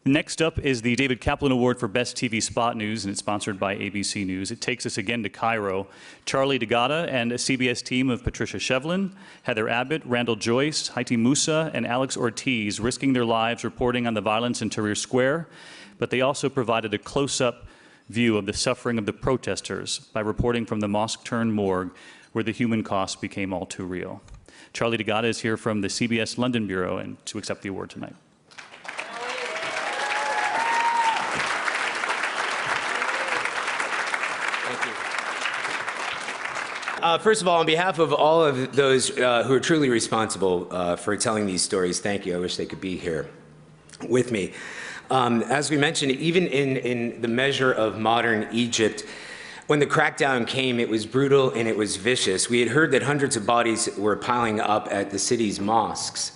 Next up is the David Kaplan Award for Best TV Spot News, and it's sponsored by ABC News. It takes us again to Cairo. Charlie DeGatta and a CBS team of Patricia Shevlin, Heather Abbott, Randall, Joyce, Haithem, Moussa, and Alex Ortiz risking their lives reporting on the violence in Tahrir Square, but they also provided a close-up view of the suffering of the protesters by reporting from the mosque-turned-morgue where the human cost became all too real. Charlie DeGatta is here from the CBS London Bureau and to accept the award tonight. First of all, on behalf of all of those who are truly responsible for telling these stories, thank you. I wish they could be here with me. As we mentioned, even in the measure of modern Egypt, when the crackdown came, it was brutal and it was vicious. We had heard that hundreds of bodies were piling up at the city's mosques,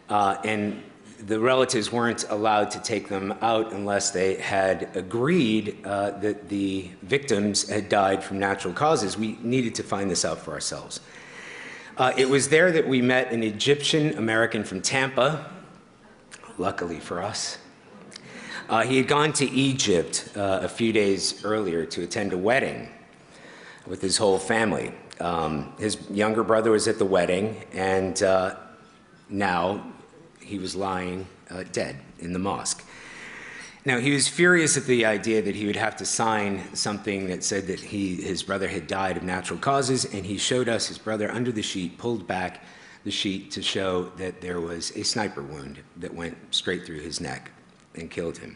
and the relatives weren't allowed to take them out unless they had agreed that the victims had died from natural causes. We needed to find this out for ourselves. It was there that we met an Egyptian American from Tampa, luckily for us. He had gone to Egypt a few days earlier to attend a wedding with his whole family. His younger brother was at the wedding, and now he was lying dead in the mosque. Now, he was furious at the idea that he would have to sign something that said that his brother had died of natural causes, and he showed us his brother under the sheet, pulled back the sheet to show that there was a sniper wound that went straight through his neck and killed him.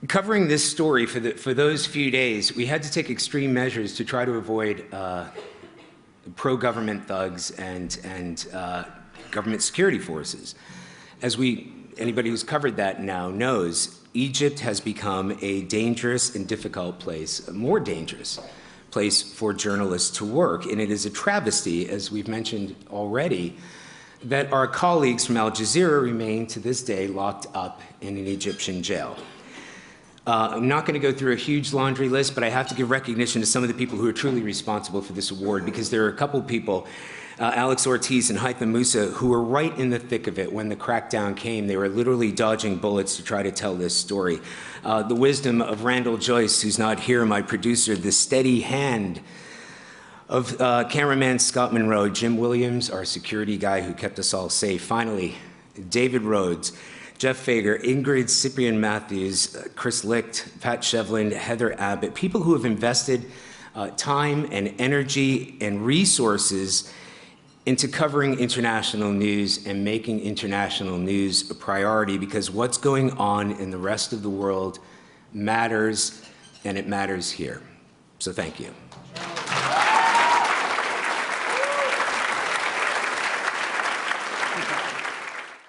Covering this story for those few days, we had to take extreme measures to try to avoid pro-government thugs and government security forces. As anybody who's covered that now knows, Egypt has become a dangerous and difficult place, a more dangerous place for journalists to work. And it is a travesty, as we've mentioned already, that our colleagues from Al Jazeera remain to this day locked up in an Egyptian jail. I'm not going to go through a huge laundry list, but I have to give recognition to some of the people who are truly responsible for this award, because there are a couple people, Alex Ortiz and Haithem Moussa, who were right in the thick of it when the crackdown came. They were literally dodging bullets to try to tell this story. The wisdom of Randall, Joyce, who's not here, my producer, the steady hand of cameraman Scott Monroe, Jim Williams, our security guy who kept us all safe. Finally, David Rhodes, Jeff Fager, Ingrid Cyprian Matthews, Chris Licht, Pat Shevlin, Heather Abbott, people who have invested time and energy and resources into covering international news and making international news a priority, because what's going on in the rest of the world matters, and it matters here. So thank you.